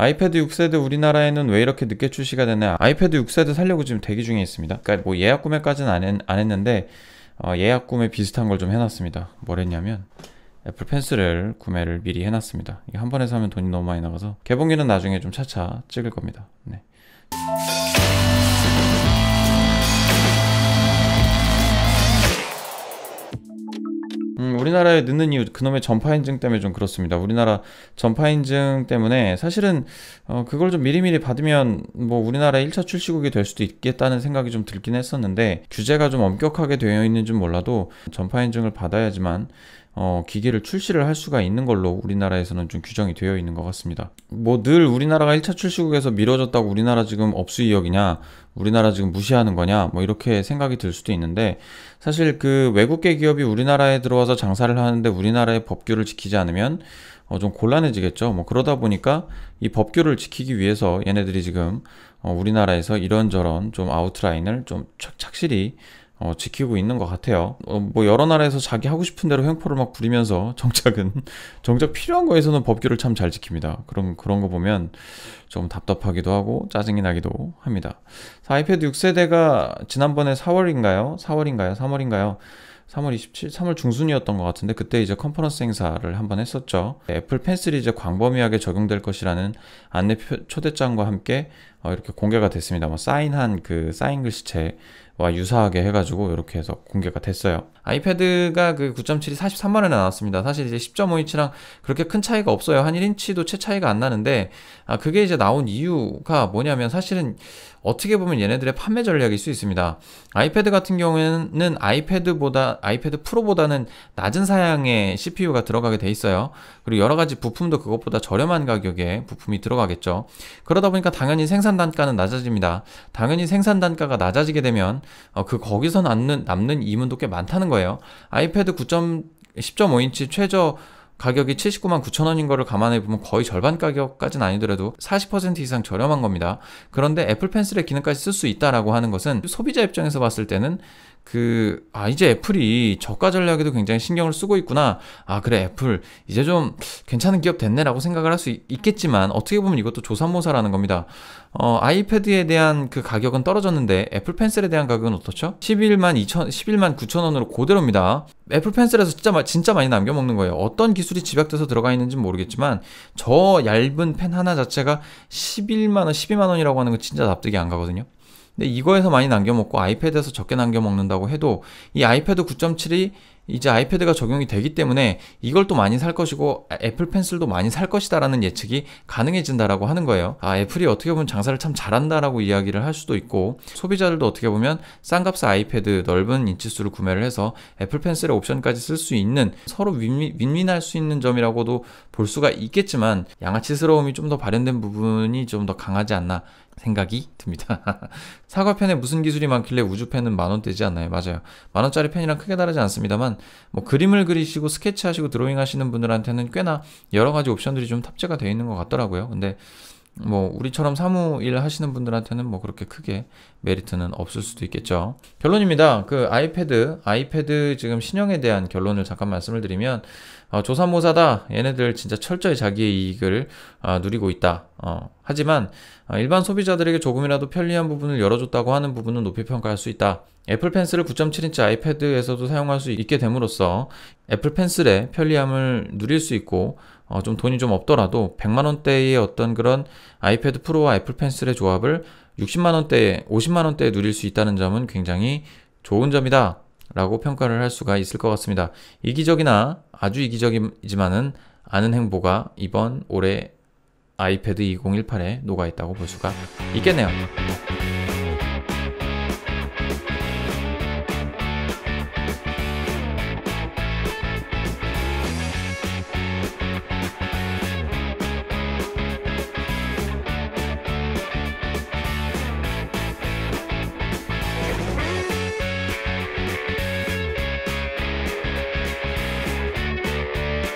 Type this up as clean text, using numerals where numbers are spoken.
아이패드 6세대 우리나라에는 왜 이렇게 늦게 출시가 되나? 아이패드 6세대 살려고 지금 대기 중에 있습니다. 그러니까 뭐 예약 구매까지는 안 했는데 예약 구매 비슷한 걸 좀 해놨습니다. 뭘 했냐면 애플 펜슬을 구매를 미리 해놨습니다. 이게 한 번에 사면 돈이 너무 많이 나가서 개봉일은 나중에 좀 차차 찍을 겁니다. 네. 우리나라에 늦는 이유 그놈의 전파 인증 때문에 좀 그렇습니다. 우리나라 전파 인증 때문에 사실은 그걸 좀 미리미리 받으면 뭐 우리나라의 1차 출시국이 될 수도 있겠다는 생각이 좀 들긴 했었는데, 규제가 좀 엄격하게 되어 있는 줄 몰라도 전파 인증을 받아야지만 기기를 출시를 할 수가 있는 걸로 우리나라에서는 좀 규정이 되어 있는 것 같습니다. 뭐 늘 우리나라가 1차 출시국에서 미뤄졌다고 우리나라 지금 업수이역이냐, 우리나라 지금 무시하는 거냐, 뭐 이렇게 생각이 들 수도 있는데, 사실 그 외국계 기업이 우리나라에 들어와서 장사를 하는데 우리나라의 법규를 지키지 않으면 좀 곤란해지겠죠. 뭐 그러다 보니까 이 법규를 지키기 위해서 얘네들이 지금 우리나라에서 이런저런 좀 아웃라인을 좀 착실히 지키고 있는 것 같아요. 뭐 여러 나라에서 자기 하고 싶은 대로 횡포를 막 부리면서 정작 필요한 거에서는 법규를 참 잘 지킵니다. 그런 거 보면 좀 답답하기도 하고 짜증이 나기도 합니다. 아이패드 6세대가 지난번에 3월인가요? 3월 27, 3월 중순이었던 것 같은데, 그때 이제 컨퍼런스 행사를 한번 했었죠. 애플 펜슬이 이제 광범위하게 적용될 것이라는 안내 초대장과 함께 이렇게 공개가 됐습니다. 뭐 사인한 그 사인 글씨체와 유사하게 해가지고 이렇게 해서 공개가 됐어요. 아이패드가 그 9.7이 43만원에 나왔습니다. 사실 이제 10.5인치랑 그렇게 큰 차이가 없어요. 한 1인치도 채 차이가 안 나는데, 그게 이제 나온 이유가 뭐냐면, 사실은 어떻게 보면 얘네들의 판매 전략일 수 있습니다. 아이패드 같은 경우에는 아이패드 프로보다는 낮은 사양의 CPU가 들어가게 돼 있어요. 그리고 여러 가지 부품도 그것보다 저렴한 가격에 부품이 들어가겠죠. 그러다 보니까 당연히 생산 단가는 낮아집니다. 당연히 생산 단가가 낮아지게 되면 거기서 남는 이문도 꽤 많다는 거예요. 아이패드 10.5인치 최저 가격이 79만 9천 원인 거를 감안해 보면 거의 절반 가격까지는 아니더라도 40% 이상 저렴한 겁니다. 그런데 애플 펜슬의 기능까지 쓸 수 있다라고 하는 것은 소비자 입장에서 봤을 때는 이제 애플이 저가 전략에도 굉장히 신경을 쓰고 있구나. 그래, 애플 이제 좀 괜찮은 기업 됐네라고 생각을 할 수 있겠지만, 어떻게 보면 이것도 조삼모사라는 겁니다. 아이패드에 대한 그 가격은 떨어졌는데 애플 펜슬에 대한 가격은 어떻죠? 11만 9천 원으로 그대로입니다. 애플 펜슬에서 진짜 많이 남겨먹는 거예요. 어떤 기술이 집약돼서 들어가 있는지는 모르겠지만 저 얇은 펜 하나 자체가 11만 원, 12만 원이라고 하는 건 진짜 납득이 안 가거든요. 근데 이거에서 많이 남겨먹고 아이패드에서 적게 남겨먹는다고 해도 이 아이패드 9.7이 이제 아이패드가 적용이 되기 때문에 이걸 또 많이 살 것이고 애플 펜슬도 많이 살 것이다라는 예측이 가능해진다라고 하는 거예요. 애플이 어떻게 보면 장사를 참 잘한다라고 이야기를 할 수도 있고, 소비자들도 어떻게 보면 싼값의 아이패드 넓은 인치수를 구매를 해서 애플 펜슬의 옵션까지 쓸 수 있는, 서로 윈윈할 수 있는 점이라고도 볼 수가 있겠지만, 양아치스러움이 좀 더 발현된 부분이 좀 더 강하지 않나 생각이 듭니다. 사과펜에 무슨 기술이 많길래 우주펜은 만원대지 않나요? 맞아요. 만원짜리 펜이랑 크게 다르지 않습니다만, 뭐 그림을 그리시고 스케치하시고 드로잉 하시는 분들한테는 꽤나 여러 가지 옵션들이 좀 탑재가 되어 있는 것 같더라고요. 근데 뭐 우리처럼 사무일 하시는 분들한테는 뭐 그렇게 크게 메리트는 없을 수도 있겠죠. 결론입니다. 그 아이패드 지금 신형에 대한 결론을 잠깐 말씀을 드리면, 조삼모사다. 얘네들 진짜 철저히 자기의 이익을 누리고 있다. 하지만 일반 소비자들에게 조금이라도 편리한 부분을 열어줬다고 하는 부분은 높이 평가할 수 있다. 애플 펜슬을 9.7인치 아이패드에서도 사용할 수 있게 됨으로써 애플 펜슬의 편리함을 누릴 수 있고, 좀 돈이 좀 없더라도 100만원대의 어떤 그런 아이패드 프로와 애플 펜슬의 조합을 60만원대에 50만원대에 누릴 수 있다는 점은 굉장히 좋은 점이다 라고 평가를 할 수가 있을 것 같습니다. 이기적이나 아주 이기적이지만은 않은 행보가 이번 올해 아이패드 2018에 녹아있다고 볼 수가 있겠네요.